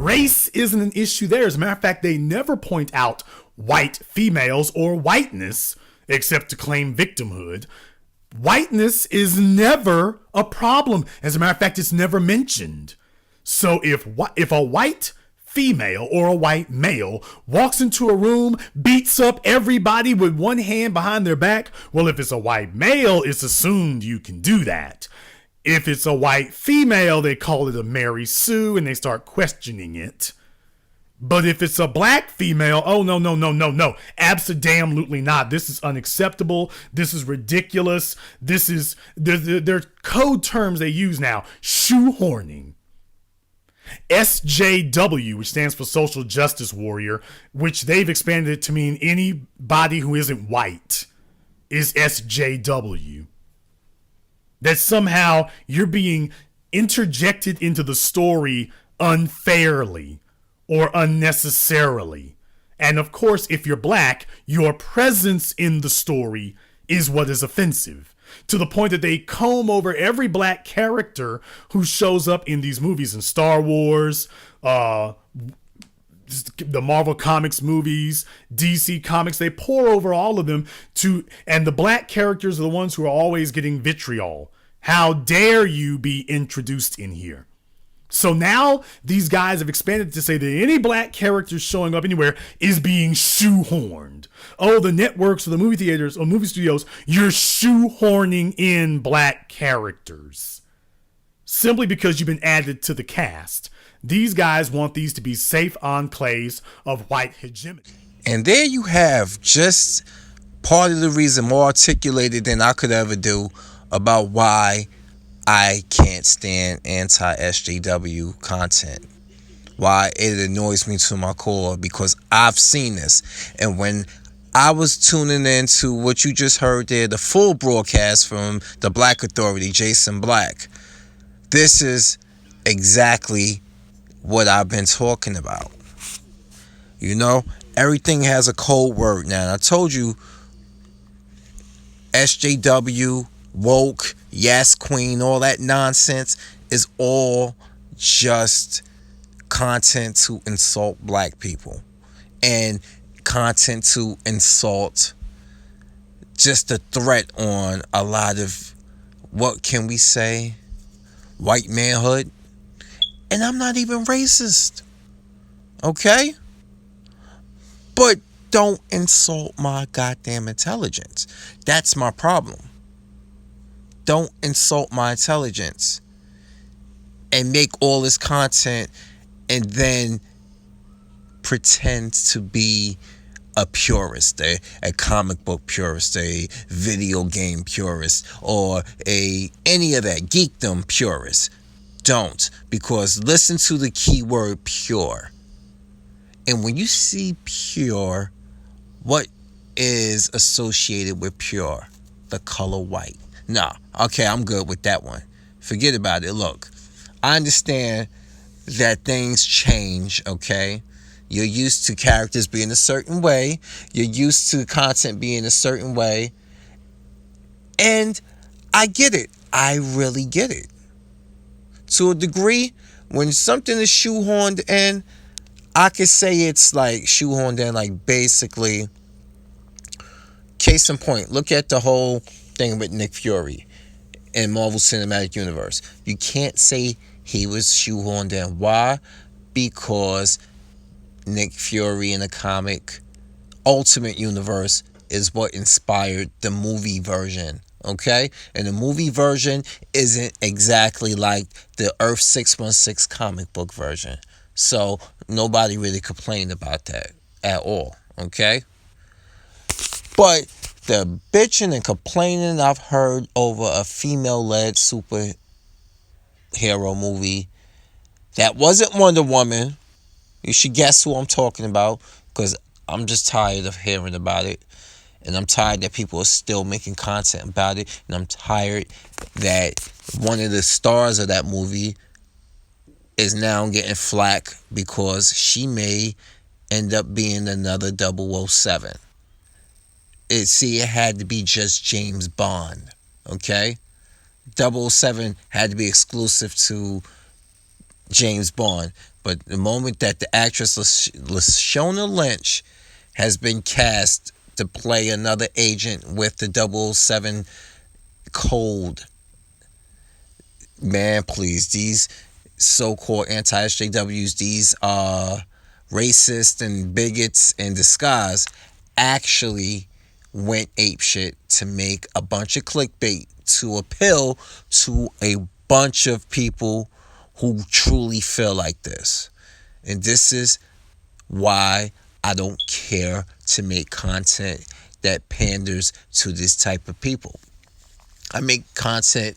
Race isn't an issue there. As a matter of fact, they never point out white females or whiteness except to claim victimhood. Whiteness is never a problem. As a matter of fact, it's never mentioned. So if a white female or a white male walks into a room, beats up everybody with one hand behind their back, well, if it's a white male, it's assumed you can do that. If it's a white female, they call it a Mary Sue and they start questioning it. But if it's a black female, oh, no. Absolutely not. This is unacceptable. This is ridiculous. This is, they're code terms they use now. Shoehorning. SJW, which stands for Social Justice Warrior, which they've expanded it to mean anybody who isn't white, is SJW. That somehow you're being interjected into the story unfairly or unnecessarily. And of course, if you're black, your presence in the story is what is offensive. To the point that they comb over every black character who shows up in these movies, in Star Wars, the Marvel Comics movies, DC Comics. They pour over all of them and the black characters are the ones who are always getting vitriol. How dare you be introduced in here? So now these guys have expanded to say that any black character showing up anywhere is being shoehorned. Oh, the networks or the movie theaters or movie studios, you're shoehorning in black characters. Simply because you've been added to the cast. These guys want these to be safe enclaves of white hegemony. And there you have just part of the reason, more articulated than I could ever do, about why I can't stand anti-SJW content. Why it annoys me to my core, because I've seen this. And when I was tuning into what you just heard there, the full broadcast from the Black Authority, Jason Black, this is exactly what I've been talking about. You know, everything has a code word now. And I told you, SJW, woke, yes queen, all that nonsense is all just content to insult black people and content to insult, just a threat on a lot of, what can we say, white manhood. And I'm not even racist, okay? But don't insult my goddamn intelligence. That's my problem. Don't insult my intelligence and make all this content and then pretend to be a purist, a comic book purist, a video game purist, or any of that geekdom purist. Don't, because listen to the keyword pure. And when you see pure, what is associated with pure? The color white. No, okay, I'm good with that one. Forget about it. Look, I understand that things change, okay? You're used to characters being a certain way. You're used to content being a certain way. And I get it. I really get it. To a degree, when something is shoehorned in, I could say it's like shoehorned in, like basically, case in point, look at the whole thing with Nick Fury in Marvel Cinematic Universe. You can't say he was shoehorned in. Why? Because Nick Fury in the comic Ultimate Universe is what inspired the movie version, okay? And the movie version isn't exactly like the Earth 616 comic book version. So nobody really complained about that at all, okay? But the bitching and complaining I've heard over a female-led superhero movie that wasn't Wonder Woman, you should guess who I'm talking about, because I'm just tired of hearing about it. And I'm tired that people are still making content about it. And I'm tired that one of the stars of that movie is now getting flack because she may end up being another 007. It had to be just James Bond, okay? 007 had to be exclusive to James Bond. But the moment that the actress Lashona Lynch has been cast to play another agent with the 007 code, man, please, these so-called anti-SJWs, these racist and bigots in disguise, actually went apeshit to make a bunch of clickbait to appeal to a bunch of people who truly feel like this. And this is why I don't care to make content that panders to this type of people. I make content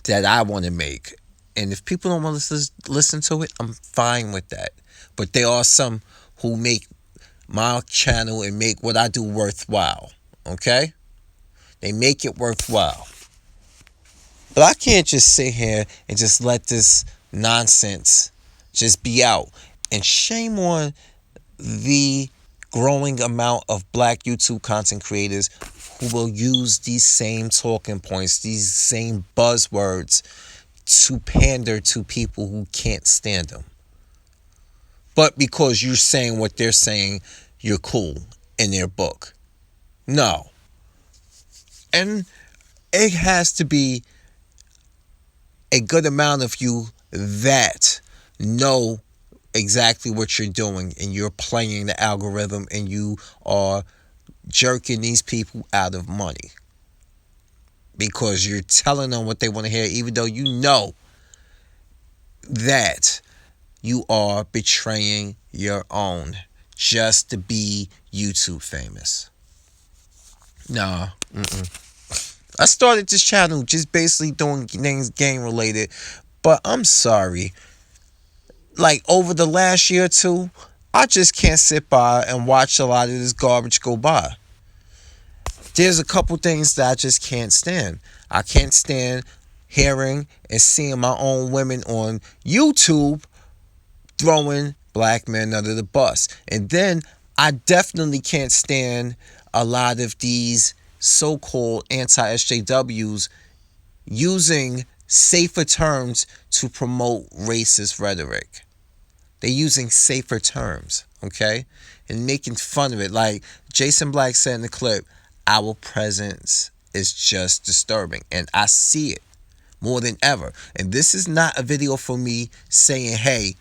that I want to make. And if people don't want to listen to it, I'm fine with that. But there are some who make my channel and make what I do worthwhile. Okay? They make it worthwhile. But I can't just sit here and just let this nonsense just be out. And shame on the growing amount of black YouTube content creators who will use these same talking points, these same buzzwords to pander to people who can't stand them. But because you're saying what they're saying, you're cool in their book. No. And it has to be a good amount of you that know exactly what you're doing, and you're playing the algorithm, and you are jerking these people out of money because you're telling them what they want to hear, even though you know that you are betraying your own just to be YouTube famous. Nah. I started this channel just basically doing things game related, but I'm sorry. Like, over the last year or two, I just can't sit by and watch a lot of this garbage go by. There's a couple things that I just can't stand. I can't stand hearing and seeing my own women on YouTube throwing black men under the bus. And then I definitely can't stand a lot of these so-called anti-SJWs using safer terms to promote racist rhetoric. They're using safer terms, okay? And making fun of it. Like Jason Black said in the clip, our presence is just disturbing. And I see it more than ever. And this is not a video for me saying, hey,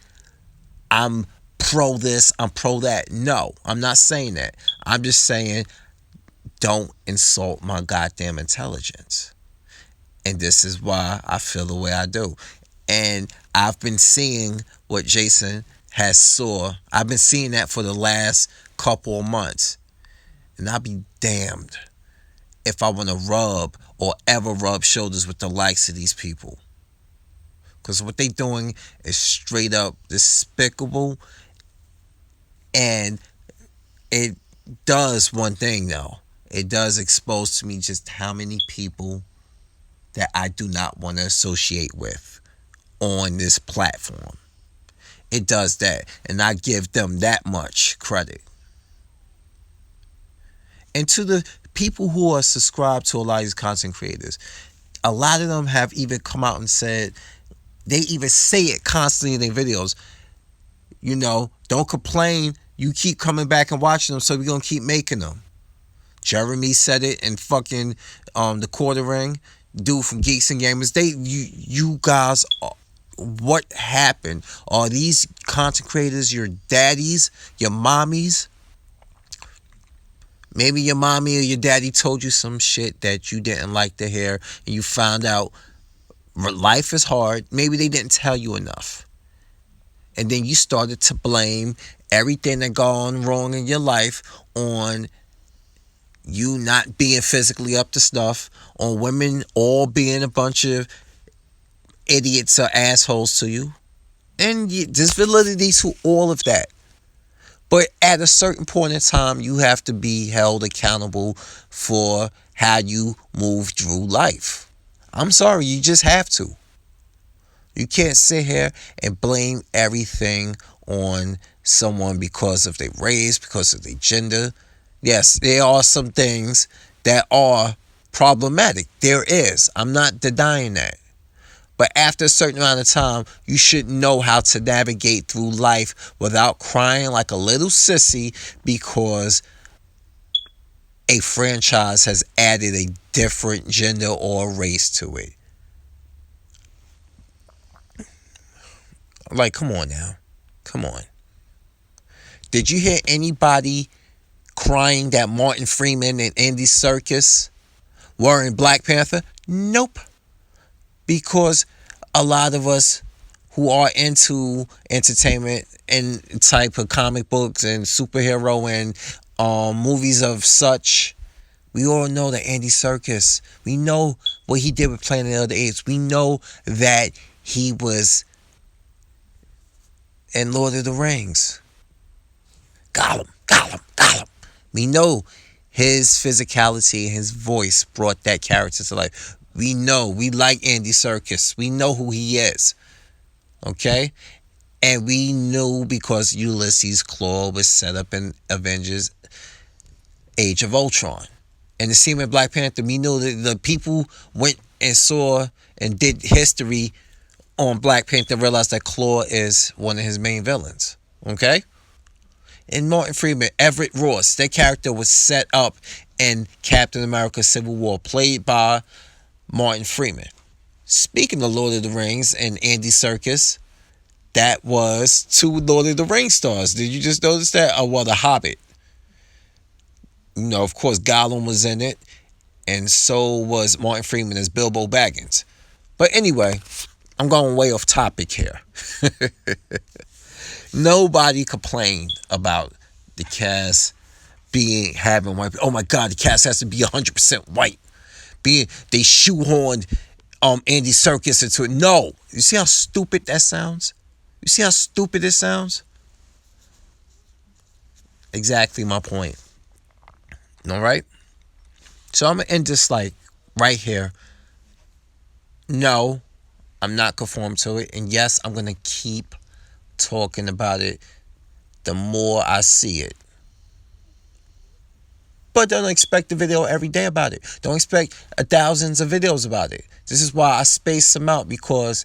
I'm pro this, I'm pro that. No, I'm not saying that. I'm just saying, don't insult my goddamn intelligence. And this is why I feel the way I do. And I've been seeing what Jason has saw. I've been seeing that for the last couple of months. And I'll be damned if I want to rub or ever rub shoulders with the likes of these people. Because what they doing is straight up despicable. And it does one thing, though. It does expose to me just how many people that I do not want to associate with on this platform. It does that. And I give them that much credit. And to the people who are subscribed to a lot of these content creators, a lot of them have even come out and said, they even say it constantly in their videos, you know, don't complain, you keep coming back and watching them, so we're going to keep making them. Jeremy said it in fucking the Quarter Ring, dude from Geeks and Gamers. You guys, what happened? Are these content creators your daddies, your mommies? Maybe your mommy or your daddy told you some shit that you didn't like to hear, and you found out life is hard. Maybe they didn't tell you enough. And then you started to blame everything that gone wrong in your life on you not being physically up to snuff, on women all being a bunch of idiots or assholes to you. And there's validity to all of that. But at a certain point in time, you have to be held accountable for how you move through life. I'm sorry, you just have to. You can't sit here and blame everything on someone because of their race, because of their gender. Yes, there are some things that are problematic. There is. I'm not denying that. But after a certain amount of time, you should know how to navigate through life without crying like a little sissy because a franchise has added a different gender or race to it. Like, come on now. Come on. Did you hear anybody crying that Martin Freeman and Andy Serkis were in Black Panther? Nope. Because a lot of us who are into entertainment and type of comic books and superhero and movies of such, we all know that Andy Serkis, we know what he did with Planet of the Apes. We know that he was in Lord of the Rings. Gollum, Gollum, Gollum. We know his physicality and his voice brought that character to life. We know, we like Andy Serkis. We know who he is. Okay? And we knew because Ulysses Claw was set up in Avengers Age of Ultron. And the scene with Black Panther, we knew that the people went and saw and did history on Black Panther and realized that Claw is one of his main villains. Okay? And Martin Freeman, Everett Ross, that character was set up in Captain America Civil War, played by Martin Freeman. Speaking of Lord of the Rings and Andy Serkis, that was two Lord of the Rings stars. Did you just notice that? Oh, well, The Hobbit. You know, of course, Gollum was in it, and so was Martin Freeman as Bilbo Baggins. But anyway, I'm going way off topic here. Nobody complained about the cast having white. Oh my God, the cast has to be 100% white. They shoehorned Andy Serkis into it. No, you see how stupid that sounds? You see how stupid it sounds? Exactly my point. All right. So I'm gonna end this like right here. No, I'm not conformed to it, and yes, I'm gonna keep talking about it the more I see it. But don't expect a video every day about it. Don't expect thousands of videos about it. This is why I space them out, because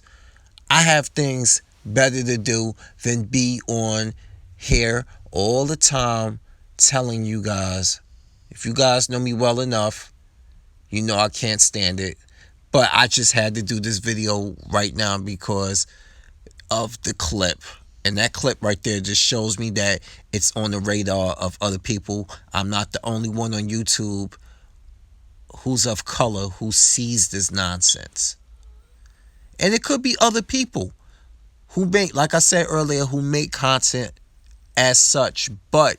I have things better to do than be on here all the time telling you guys. If you guys know me well enough, you know I can't stand it. But I just had to do this video right now because of the clip. And that clip right there just shows me that it's on the radar of other people. I'm not the only one on YouTube who's of color who sees this nonsense. And it could be other people who make, like I said earlier, who make content as such, but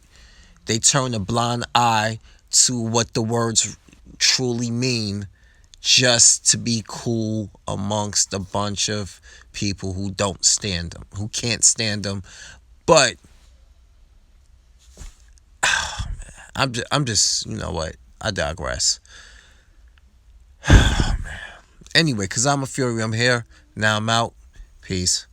they turn a blind eye to what the words truly mean just to be cool amongst a bunch of people who don't stand them, who can't stand them. But I'm just, you know what? I digress. Man. Anyway, because I'm a Fury, I'm here. Now I'm out. Peace.